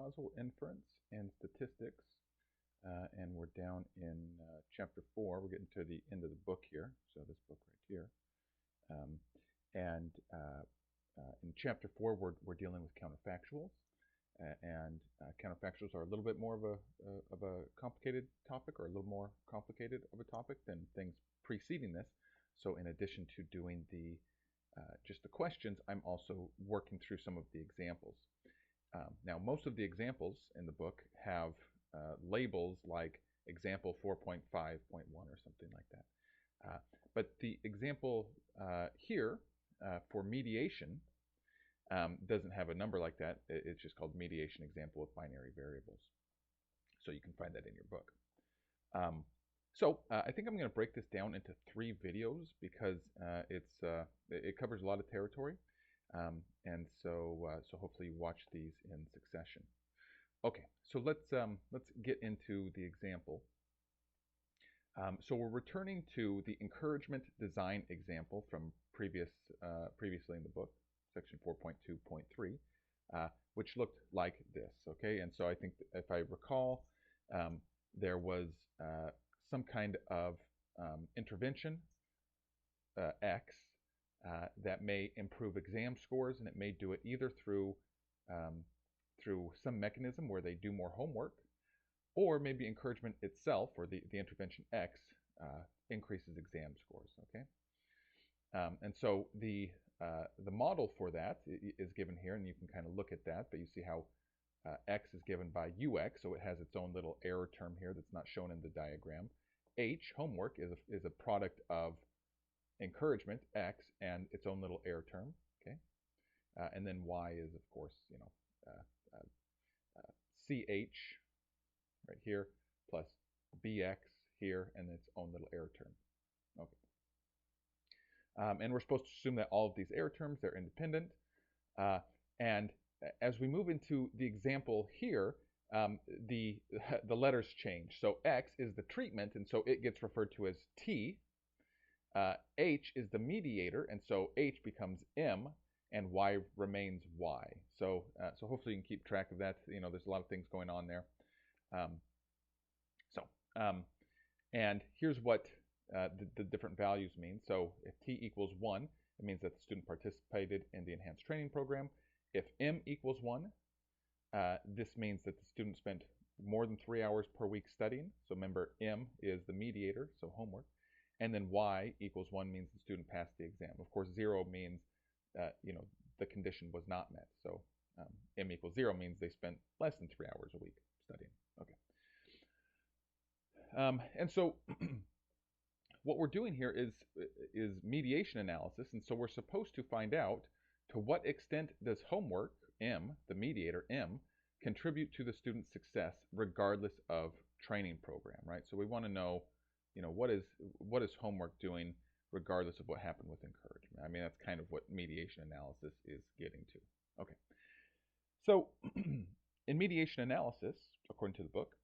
Causal Inference and Statistics, and we're down in Chapter 4. We're getting to the end of the book here, so this book right here. In Chapter 4, we're dealing with counterfactuals, and counterfactuals are a little bit more of a complicated topic, or a little more complicated of a topic than things preceding this. So in addition to doing just the questions, I'm also working through some of the examples. Now, most of the examples in the book have labels like example 4.5.1 or something like that. But the example here for mediation doesn't have a number like that. It's just called mediation example with binary variables. So you can find that in your book. I think I'm going to break this down into 3 videos because it covers a lot of territory, and so hopefully you watch these in succession. Okay, so let's get into the example. So we're returning to the encouragement design example from previously in the book, section 4.2.3, which looked like this. Okay, and so I think if I recall, there was some kind of intervention, X, that may improve exam scores, and it may do it either through some mechanism where they do more homework, or maybe encouragement itself, or the intervention X, increases exam scores. Okay, and so the model for that is given here, and you can kind of look at that, but you see how X is given by UX, so it has its own little error term here that's not shown in the diagram. H, homework, is a product of encouragement, X, and its own little error term. Okay, and then Y is, of course, CH right here plus BX here, and its own little error term. Okay, and we're supposed to assume that all of these error terms, they're independent, and as we move into the example here, the letters change. So X is the treatment, and so it gets referred to as T. H is the mediator, and so H becomes M, and Y remains Y. So hopefully you can keep track of that. There's a lot of things going on there. And here's what the different values mean. So if T equals 1, it means that the student participated in the enhanced training program. If M equals 1, this means that the student spent more than 3 hours per week studying. So remember, M is the mediator, so homework. And then Y equals 1 means the student passed the exam. Of course, 0 means the condition was not met. So M equals 0 means they spent less than 3 hours a week studying. Okay. And so what we're doing here is mediation analysis, and so we're supposed to find out to what extent does homework, M, the mediator, M, contribute to the student's success regardless of training program, right? So we want to know, what is homework doing regardless of what happened with encouragement. I mean, that's kind of what mediation analysis is getting to. Okay. So in mediation analysis, according to the book,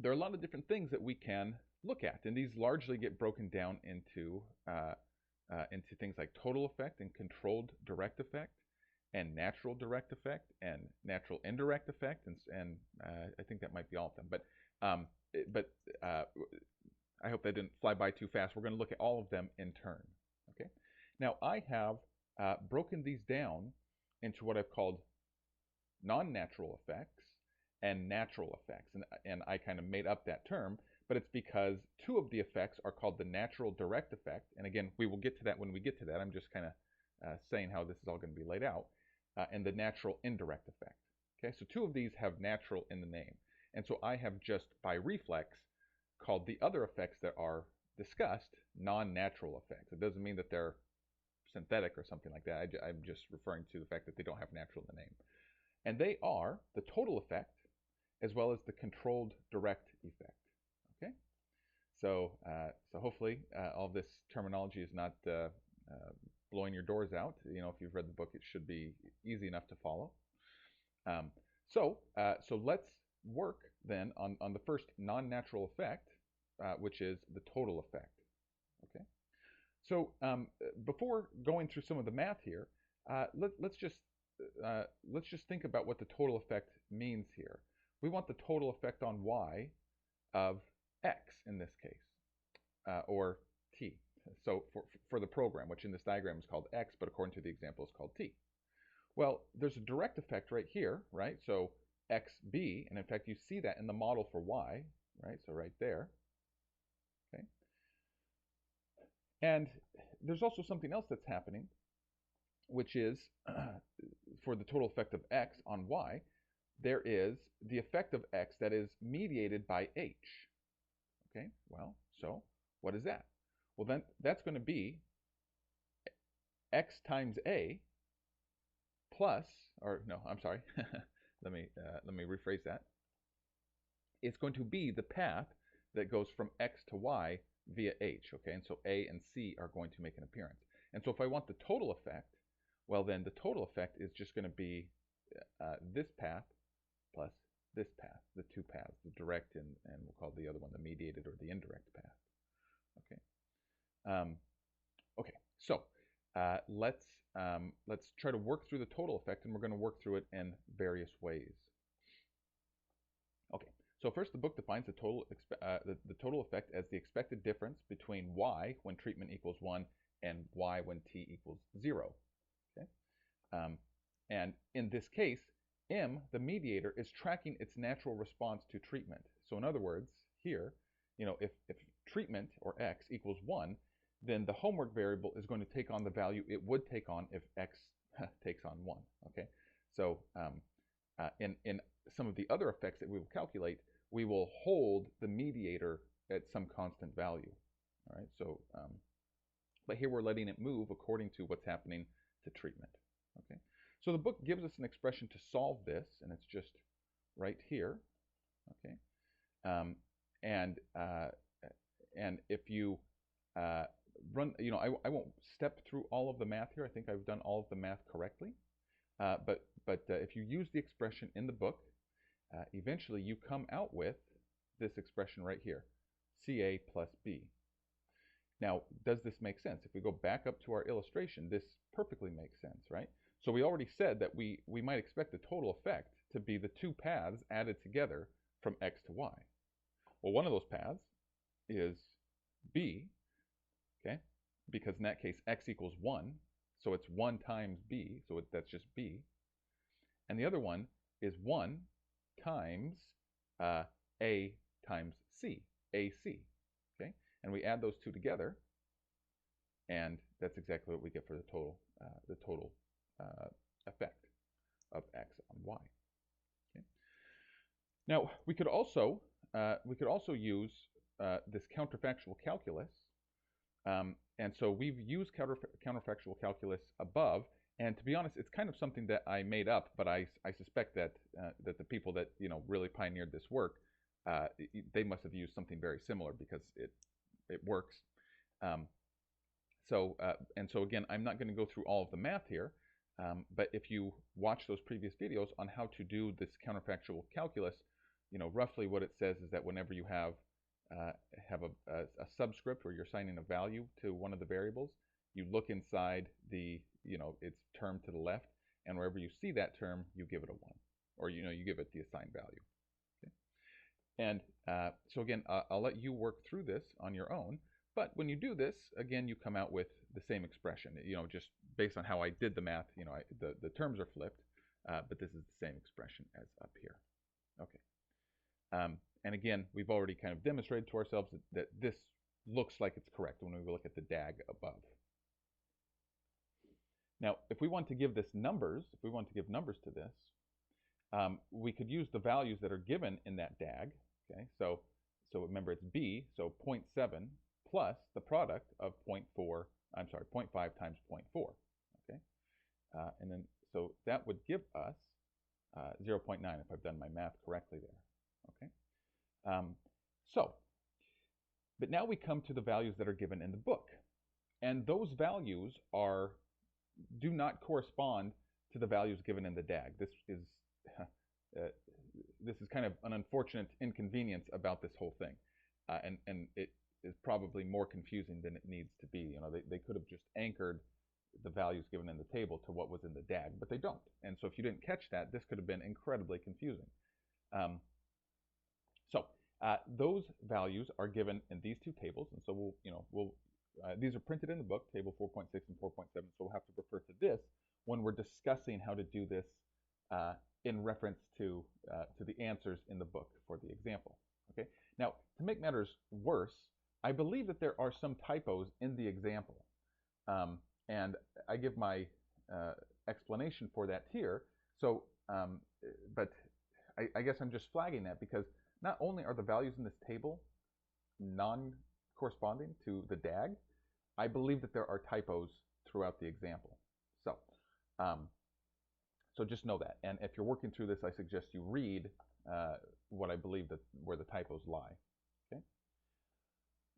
there are a lot of different things that we can look at, and these largely get broken down into things like total effect and controlled direct effect, and natural direct effect and natural indirect effect, and I think that might be all of them. But I hope that didn't fly by too fast. We're going to look at all of them in turn. Okay. Now I have broken these down into what I've called non-natural effects and natural effects, and I kind of made up that term, but it's because 2 of the effects are called the natural direct effect, and again, we will get to that when we get to that. I'm just kind of saying how this is all going to be laid out, and the natural indirect effect. Okay, so 2 of these have natural in the name, and so I have just by reflex called the other effects that are discussed non-natural effects. It doesn't mean that they're synthetic or something like that. I'm just referring to the fact that they don't have natural in the name. And they are the total effect as well as the controlled direct effect. Okay, so hopefully all this terminology is not blowing your doors out. If you've read the book, it should be easy enough to follow. So let's work then on the first non-natural effect, which is the total effect. Okay, so before going through some of the math here, let's just let's just think about what the total effect means here. We want the total effect on y of x in this case, or t. So for the program, which in this diagram is called x, but according to the example is called t. Well, there's a direct effect right here, right? So xb, and in fact you see that in the model for y, right? So right there, okay? And there's also something else that's happening, which is for the total effect of x on y, there is the effect of x that is mediated by h. Okay, well, so what is that? Well, then that's going to be x times a plus, or no, I'm sorry, let me rephrase that. It's going to be the path that goes from x to y via h, okay? And so a and c are going to make an appearance. And so if I want the total effect, well then the total effect is just going to be this path plus this path, the two paths, the direct and we'll call the other one the mediated or the indirect path. Okay. Okay. So let's try to work through the total effect, and we're going to work through it in various ways. Okay. So first, the book defines the total effect as the expected difference between y when treatment equals 1 and y when t equals 0. Okay. And in this case, M, the mediator, is tracking its natural response to treatment. So in other words, here, if treatment, or x, equals 1, then the homework variable is going to take on the value it would take on if x takes on 1. Okay, so in some of the other effects that we will calculate, we will hold the mediator at some constant value. All right, so but here we're letting it move according to what's happening to treatment. Okay. So the book gives us an expression to solve this, and it's just right here, okay? And if you run, I won't step through all of the math here. I think I've done all of the math correctly. But if you use the expression in the book, eventually you come out with this expression right here, CA plus B. Now, does this make sense? If we go back up to our illustration, this perfectly makes sense, right? So we already said that we might expect the total effect to be the two paths added together from x to y. Well, one of those paths is b, okay? Because in that case, x equals 1, so it's 1 times b, so that's just b. And the other one is 1 times a times c, ac, okay? And we add those two together, and that's exactly what we get for the total effect of x on y. Okay. Now we could also use this counterfactual calculus, and so we've used counterfactual calculus above. And to be honest, it's kind of something that I made up, but I suspect that that the people that really pioneered this work, they must have used something very similar because it works. So again, I'm not going to go through all of the math here, but if you watch those previous videos on how to do this counterfactual calculus, roughly what it says is that whenever you have a subscript where you're assigning a value to one of the variables, you look inside the its term to the left, and wherever you see that term, you give it a 1, or you give it the assigned value. Okay? And so again, I'll let you work through this on your own. But when you do this, again, you come out with the same expression. Just based on how I did the math, the terms are flipped, but this is the same expression as up here. Okay. And again, we've already kind of demonstrated to ourselves that this looks like it's correct when we look at the DAG above. Now, if we want to give this numbers, if we want to give numbers to this, we could use the values that are given in that DAG. Okay, so remember it's B, so 0.7 plus the product of 0.5 times 0.4. Okay, and then so that would give us 0.9 if I've done my math correctly there. Okay, but now we come to the values that are given in the book, and those values do not correspond to the values given in the DAG. This is kind of an unfortunate inconvenience about this whole thing, and it is probably more confusing than it needs to be. They could have just anchored the values given in the table to what was in the DAG, but they don't. And so if you didn't catch that, this could have been incredibly confusing. Those values are given in these two tables, and so these are printed in the book, table 4.6 and 4.7, so we'll have to refer to this when we're discussing how to do this in reference to the answers in the book for the example. Okay. Now, to make matters worse, I believe that there are some typos in the example, and I give my explanation for that here. So, but I guess I'm just flagging that because not only are the values in this table non-corresponding to the DAG, I believe that there are typos throughout the example. So, so just know that. And if you're working through this, I suggest you read what I believe that where the typos lie. Okay.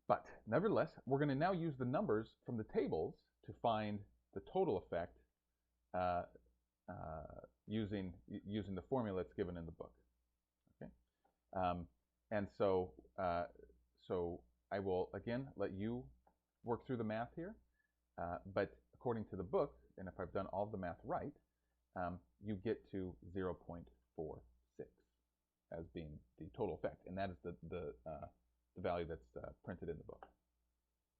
But nevertheless, we're going to now use the numbers from the tables to find the total effect using the formula that's given in the book. Okay. And so so I will again let you work through the math here, but according to the book, and if I've done all the math right, you get to 0.46 as being the total effect, and that is the value that's printed in the book.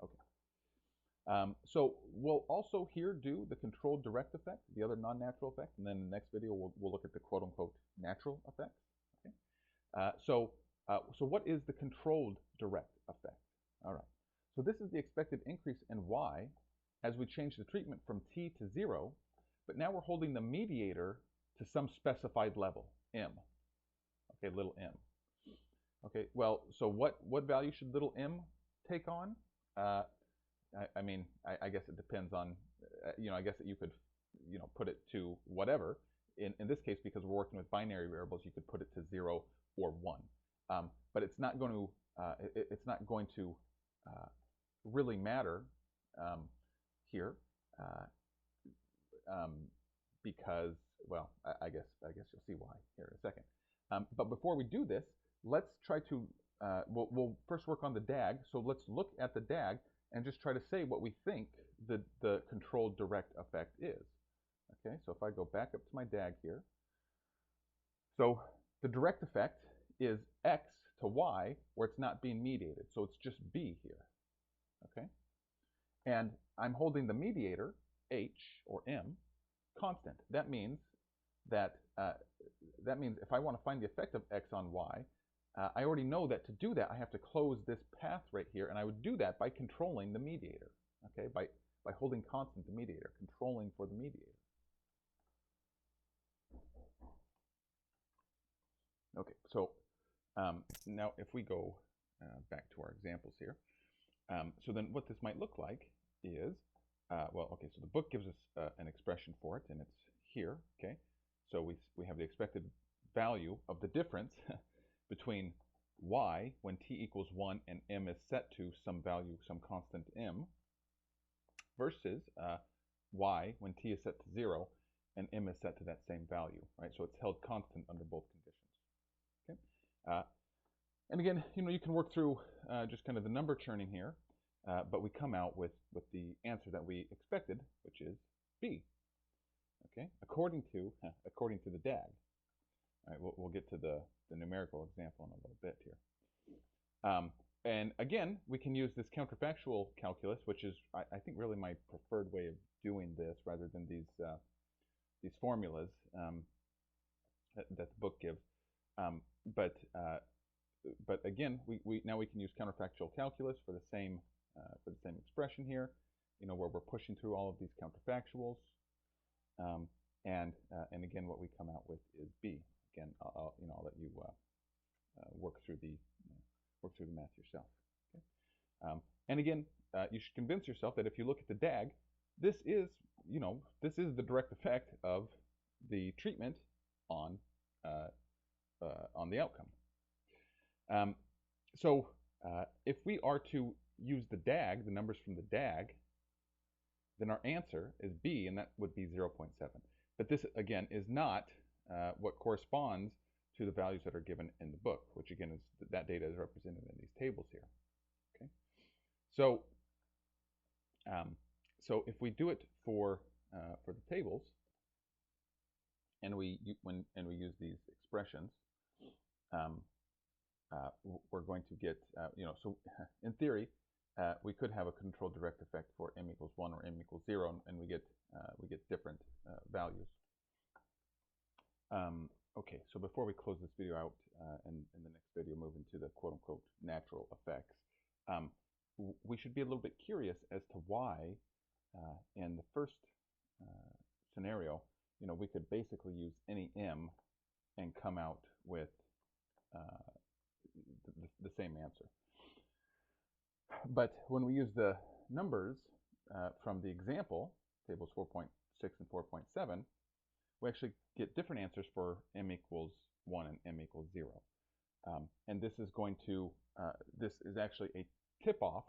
Okay. So we'll also here do the controlled direct effect, the other non-natural effect, and then in the next video we'll look at the quote-unquote natural effect. Okay. So what is the controlled direct effect? All right. So this is the expected increase in y as we change the treatment from t to 0, but now we're holding the mediator to some specified level, m. Okay, little m. Okay, well, so what value should little m take on? I mean, I guess it depends on, I guess that you could, put it to whatever. In this case, because we're working with binary variables, you could put it to 0 or 1. But it's not going to, really matter here because, well, I guess you'll see why here in a second. But before we do this, let's try to, we'll first work on the DAG. So let's look at the DAG and just try to say what we think the controlled direct effect is. Okay, so if I go back up to my DAG here, so the direct effect is x to y where it's not being mediated. So it's just b here. Okay, and I'm holding the mediator, h or m, constant. That means that if I want to find the effect of x on y, I already know that to do that I have to close this path right here, and I would do that by controlling the mediator. Okay, by holding constant the mediator, controlling for the mediator. Okay, so now if we go back to our examples here, so then what this might look like is, well, okay, so the book gives us an expression for it, and it's here. Okay, so we have the expected value of the difference between y when t equals 1 and m is set to some value, some constant m, versus y when t is set to 0 and m is set to that same value, right? So it's held constant under both conditions. Okay, and again, you can work through just kind of the number churning here, but we come out with the answer that we expected, which is B. Okay, according to the DAG. All right, we'll get to the numerical example in a little bit here. And again, we can use this counterfactual calculus, which is I think really my preferred way of doing this rather than these formulas that the book gives. But again, now we can use counterfactual calculus for the same expression here, where we're pushing through all of these counterfactuals, and again, what we come out with is B. Again, I'll let you work through the math yourself. Okay? And again, you should convince yourself that if you look at the DAG, this is the direct effect of the treatment on the outcome. So if we are to use the DAG, the numbers from the DAG, then our answer is B, and that would be 0.7. But this, again, is not what corresponds to the values that are given in the book, which again is that data is represented in these tables here. Okay, so So if we do it for the tables, and we use these expressions, we're going to get, so in theory, we could have a controlled direct effect for m equals 1 or m equals 0, and we get different values. Okay, so before we close this video out and in the next video move into the quote-unquote natural effects, we should be a little bit curious as to why in the first scenario, we could basically use any m and come out with the same answer. But when we use the numbers from the example, tables 4.6 and 4.7, we actually get different answers for m equals 1 and m equals 0. And this is going to, this is actually a tip-off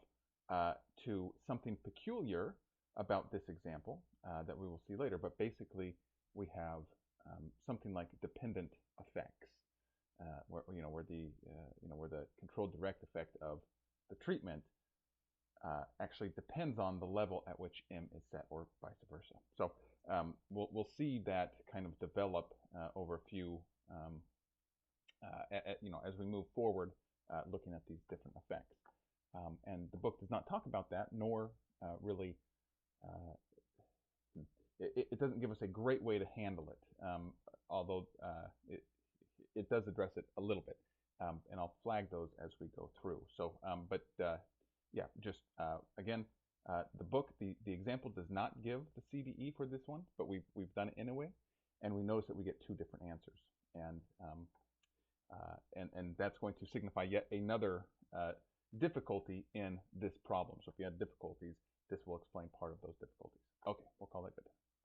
to something peculiar about this example that we will see later. But basically, we have something like dependent effects, where the controlled direct effect of the treatment actually depends on the level at which m is set, or vice versa. So we'll see that kind of develop over a few, as we move forward, looking at these different effects. And the book does not talk about that, nor really, it doesn't give us a great way to handle it, although it does address it a little bit. And I'll flag those as we go through. So, yeah, just again, the book, the example does not give the CDE for this one, but we've done it anyway, and we notice that we get two different answers, and that's going to signify yet another difficulty in this problem. So if you had difficulties, this will explain part of those difficulties. Okay, we'll call it good.